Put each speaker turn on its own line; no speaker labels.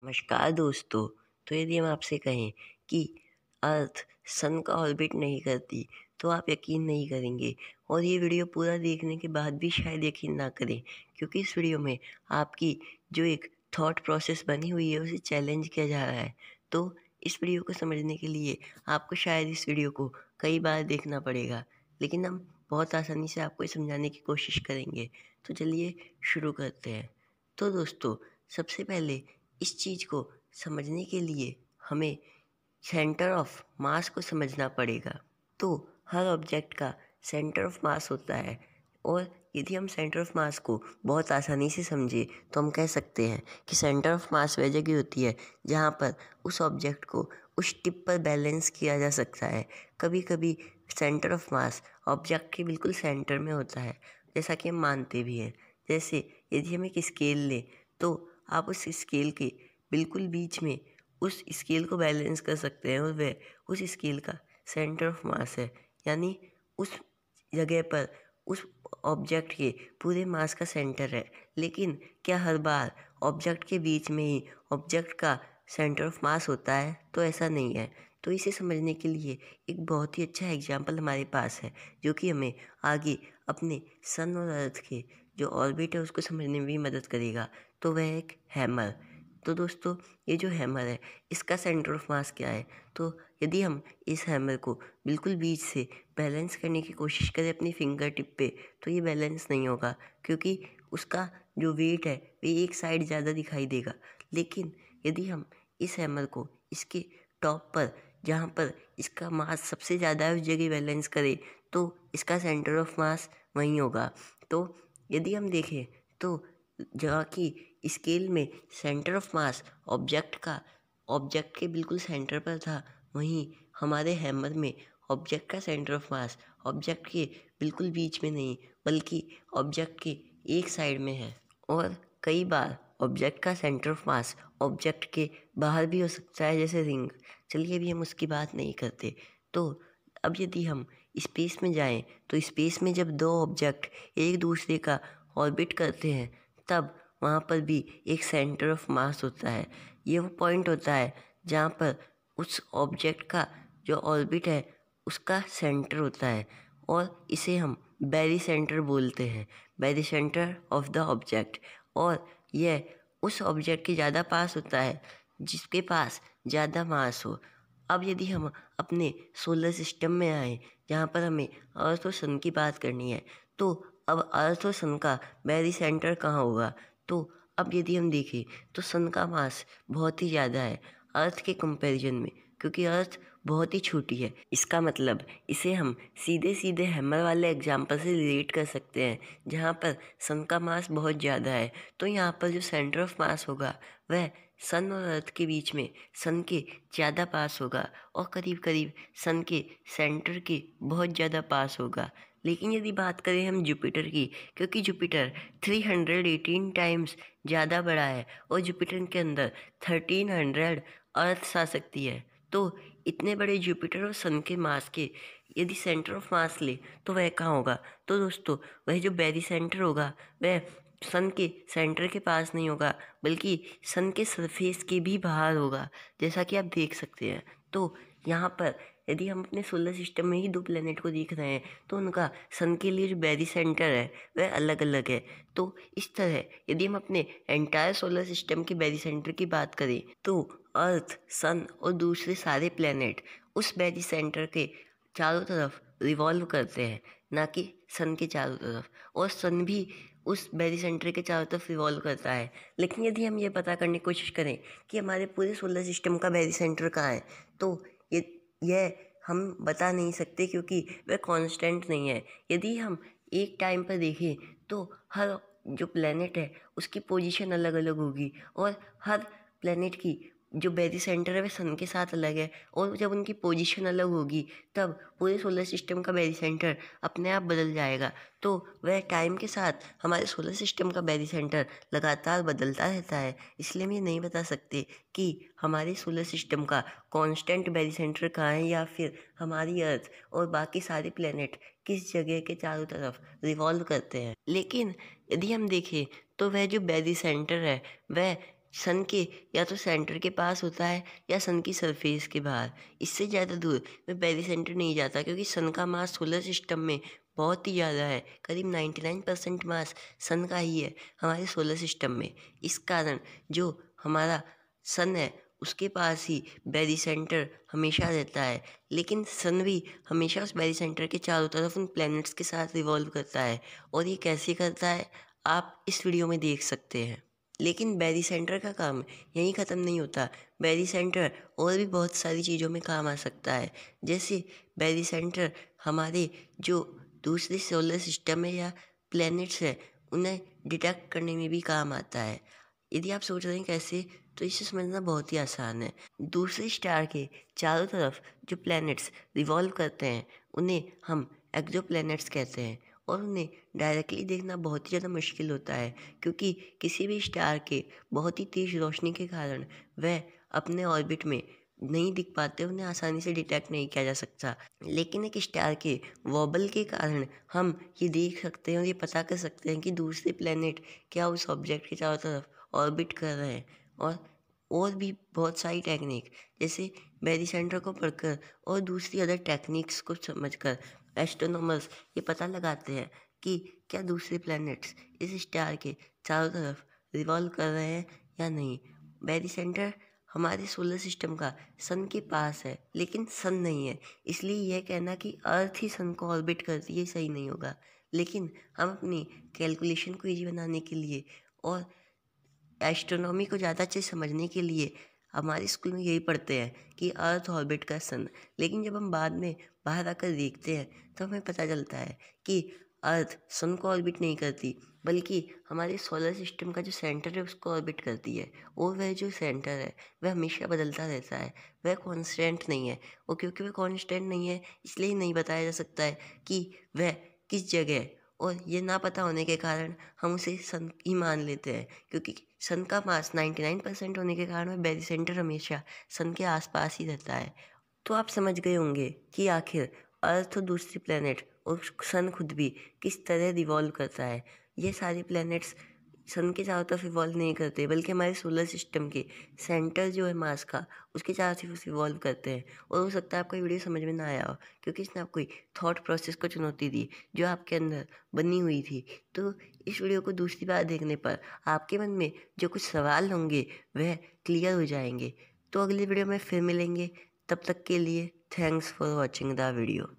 नमस्कार दोस्तों। तो यदि हम आपसे कहें कि अर्थ सन का ऑर्बिट नहीं करती तो आप यकीन नहीं करेंगे और ये वीडियो पूरा देखने के बाद भी शायद यकीन ना करें, क्योंकि इस वीडियो में आपकी जो एक थॉट प्रोसेस बनी हुई है उसे चैलेंज किया जा रहा है। तो इस वीडियो को समझने के लिए आपको शायद इस वीडियो को कई बार देखना पड़ेगा, लेकिन हम बहुत आसानी से आपको ये समझाने की कोशिश करेंगे। तो चलिए शुरू करते हैं। तो दोस्तों, सबसे पहले इस चीज़ को समझने के लिए हमें सेंटर ऑफ मास को समझना पड़ेगा। तो हर ऑब्जेक्ट का सेंटर ऑफ मास होता है, और यदि हम सेंटर ऑफ मास को बहुत आसानी से समझें तो हम कह सकते हैं कि सेंटर ऑफ मास वह जगह होती है जहाँ पर उस ऑब्जेक्ट को उस टिप पर बैलेंस किया जा सकता है। कभी कभी सेंटर ऑफ मास ऑब्जेक्ट के बिल्कुल सेंटर में होता है, जैसा कि हम मानते भी हैं। जैसे यदि हम एक स्केल लें तो आप उस स्केल के बिल्कुल बीच में उस स्केल को बैलेंस कर सकते हैं, और वह उस स्केल का सेंटर ऑफ मास है। यानी उस जगह पर उस ऑब्जेक्ट के पूरे मास का सेंटर है। लेकिन क्या हर बार ऑब्जेक्ट के बीच में ही ऑब्जेक्ट का सेंटर ऑफ मास होता है? तो ऐसा नहीं है। तो इसे समझने के लिए एक बहुत ही अच्छा एग्जाम्पल हमारे पास है, जो कि हमें आगे अपने सन और अर्थ के जो ऑर्बिट है उसको समझने में भी मदद करेगा। तो वह एक हैमर। तो दोस्तों, ये जो हैमर है इसका सेंटर ऑफ मास क्या है? तो यदि हम इस हैमर को बिल्कुल बीच से बैलेंस करने की कोशिश करें अपनी फिंगर टिप पे, तो ये बैलेंस नहीं होगा, क्योंकि उसका जो वेट है वो एक साइड ज़्यादा दिखाई देगा। लेकिन यदि हम इस हैमर को इसके टॉप पर, जहाँ पर इसका मास सबसे ज़्यादा है, उस जगह बैलेंस करें तो इसका सेंटर ऑफ मास वहीं होगा। तो यदि हम देखें तो जहाँ की स्केल में सेंटर ऑफ मास ऑब्जेक्ट के बिल्कुल सेंटर पर था, वहीं हमारे हैमर में ऑब्जेक्ट का सेंटर ऑफ मास ऑब्जेक्ट के बिल्कुल बीच में नहीं, बल्कि ऑब्जेक्ट के एक साइड में है। और कई बार ऑब्जेक्ट का सेंटर ऑफ मास ऑब्जेक्ट के बाहर भी हो सकता है, जैसे रिंग। चलिए अभी हम उसकी बात नहीं करते। तो अब यदि हम स्पेस में जाएं तो स्पेस में जब दो ऑब्जेक्ट एक दूसरे का ऑर्बिट करते हैं, तब वहाँ पर भी एक सेंटर ऑफ मास होता है। ये वो पॉइंट होता है जहाँ पर उस ऑब्जेक्ट का जो ऑर्बिट है उसका सेंटर होता है, और इसे हम बैरी सेंटर बोलते हैं, बैरी सेंटर ऑफ द ऑब्जेक्ट। और यह उस ऑब्जेक्ट के ज़्यादा पास होता है जिसके पास ज़्यादा मास हो। अब यदि हम अपने सोलर सिस्टम में आए, जहाँ पर हमें अर्थ और सन की बात करनी है, तो अब अर्थ और सन का बैरी सेंटर कहाँ होगा? तो अब यदि हम देखें तो सन का मास बहुत ही ज़्यादा है अर्थ के कंपैरिजन में, क्योंकि अर्थ बहुत ही छोटी है। इसका मतलब इसे हम सीधे सीधे हैमर वाले एग्जाम्पल से रिलेट कर सकते हैं, जहाँ पर सन का मास बहुत ज़्यादा है। तो यहाँ पर जो सेंटर ऑफ मास होगा वह सन और अर्थ के बीच में सन के ज़्यादा पास होगा, और करीब करीब सन के सेंटर के बहुत ज़्यादा पास होगा। लेकिन यदि बात करें हम जुपिटर की, क्योंकि जुपिटर 318 टाइम्स ज़्यादा बड़ा है, और जुपिटर के अंदर 1300 अर्थ्स आ सकती है। तो इतने बड़े जुपिटर और सन के मास के यदि सेंटर ऑफ मास ले तो वह कहाँ होगा? तो दोस्तों, वह जो बैरी सेंटर होगा वह सन के सेंटर के पास नहीं होगा, बल्कि सन के सरफेस के भी बाहर होगा, जैसा कि आप देख सकते हैं। तो यहाँ पर यदि हम अपने सोलर सिस्टम में ही दो प्लेनेट को देख रहे हैं तो उनका सन के लिए जो बैरी सेंटर है वह अलग अलग है। तो इस तरह यदि हम अपने एंटायर सोलर सिस्टम के बैरी सेंटर की बात करें तो अर्थ, सन और दूसरे सारे प्लेनेट उस बैरी सेंटर के चारों तरफ रिवॉल्व करते हैं, ना कि सन के चारों तरफ। और सन भी उस बैरी सेंटर के चारों तरफ रिवॉल्व करता है। लेकिन यदि हम ये पता करने की कोशिश करें कि हमारे पूरे सोलर सिस्टम का बैरी सेंटर कहाँ है, तो यह हम बता नहीं सकते, क्योंकि वह कांस्टेंट नहीं है। यदि हम एक टाइम पर देखें तो हर जो प्लेनेट है उसकी पोजीशन अलग अलग होगी, और हर प्लेनेट की जो बैरी सेंटर है वह सन के साथ अलग है। और जब उनकी पोजीशन अलग होगी तब पूरे सोलर सिस्टम का बैरी सेंटर अपने आप बदल जाएगा। तो वह टाइम के साथ हमारे सोलर सिस्टम का बैरी सेंटर लगातार बदलता रहता है। इसलिए हम ये नहीं बता सकते कि हमारे सोलर सिस्टम का कांस्टेंट बैरी सेंटर कहाँ है, या फिर हमारी अर्थ और बाकी सारे प्लेनेट किस जगह के चारों तरफ रिवॉल्व करते हैं। लेकिन यदि हम देखें तो वह जो बैरी सेंटर है वह सन के या तो सेंटर के पास होता है या सन की सरफेस के बाहर। इससे ज़्यादा दूर मैं पेरिसेंटर नहीं जाता, क्योंकि सन का मास सोलर सिस्टम में बहुत ही ज़्यादा है। करीब 99% मास सन का ही है हमारे सोलर सिस्टम में। इस कारण जो हमारा सन है उसके पास ही बेरिसेंटर हमेशा रहता है। लेकिन सन भी हमेशा उस बेरिसेंटर के चारों तरफ उन प्लैनेट्स के साथ रिवॉल्व करता है, और ये कैसे करता है आप इस वीडियो में देख सकते हैं। लेकिन बेरी सेंटर का काम यहीं ख़त्म नहीं होता। बेरी सेंटर और भी बहुत सारी चीज़ों में काम आ सकता है। जैसे बेरी सेंटर हमारे जो दूसरे सोलर सिस्टम है या प्लैनेट्स है उन्हें डिटेक्ट करने में भी काम आता है। यदि आप सोच रहे हैं कैसे, तो इसे समझना बहुत ही आसान है। दूसरे स्टार के चारों तरफ जो प्लैनेट्स रिवॉल्व करते हैं उन्हें हम एक्सो प्लैनेट्स कहते हैं, और उन्हें डायरेक्टली देखना बहुत ही ज़्यादा मुश्किल होता है, क्योंकि किसी भी स्टार के बहुत ही तेज़ रोशनी के कारण वह अपने ऑर्बिट में नहीं दिख पाते, उन्हें आसानी से डिटेक्ट नहीं किया जा सकता। लेकिन एक स्टार के वॉबल के कारण हम ये देख सकते हैं और ये पता कर सकते हैं कि दूसरे प्लेनेट क्या उस ऑब्जेक्ट के चारों तरफ ऑर्बिट कर रहे हैं। और भी बहुत सारी टेक्निक, जैसे बेरी सेंटर को पढ़कर और दूसरी अदर टेक्निक्स को समझकर एस्ट्रोनॉमर्स ये पता लगाते हैं कि क्या दूसरे प्लैनेट्स इस स्टार के चारों तरफ रिवॉल्व कर रहे हैं या नहीं। बेरी सेंटर हमारे सोलर सिस्टम का सन के पास है, लेकिन सन नहीं है, इसलिए यह कहना कि अर्थ ही सन को ऑर्बिट करती है सही नहीं होगा। लेकिन हम अपनी कैलकुलेशन को ईजी बनाने के लिए और एस्ट्रोनॉमी को ज़्यादा अच्छे से समझने के लिए हमारे स्कूल में यही पढ़ते हैं कि अर्थ ऑर्बिट का सन। लेकिन जब हम बाद में बाहर आकर देखते हैं तो हमें पता चलता है कि अर्थ सन को ऑर्बिट नहीं करती, बल्कि हमारे सोलर सिस्टम का जो सेंटर है उसको ऑर्बिट करती है। और वह जो सेंटर है वह हमेशा बदलता रहता है, वह कांस्टेंट नहीं है। और क्योंकि वह कांस्टेंट नहीं है इसलिए नहीं बताया जा सकता है कि वह किस जगह है। और ये ना पता होने के कारण हम उसे सन ही मान लेते हैं, क्योंकि सन का मास 99% होने के कारण वह बेरी सेंटर हमेशा सन के आसपास ही रहता है। तो आप समझ गए होंगे कि आखिर अर्थ और दूसरी प्लैनेट और सन खुद भी किस तरह रिवॉल्व करता है। ये सारे प्लैनेट्स सन के चारों तरफ रिवॉल्व नहीं करते, बल्कि हमारे सोलर सिस्टम के सेंटर जो है मास का उसके चारों तरफ रिवॉल्व करते हैं। और हो सकता है आपको ये वीडियो समझ में ना आया हो, क्योंकि इसने आपको थॉट प्रोसेस को चुनौती दी जो आपके अंदर बनी हुई थी। तो इस वीडियो को दूसरी बार देखने पर आपके मन में जो कुछ सवाल होंगे वह क्लियर हो जाएंगे। तो अगली वीडियो में फिर मिलेंगे, तब तक के लिए thanks for watching the video.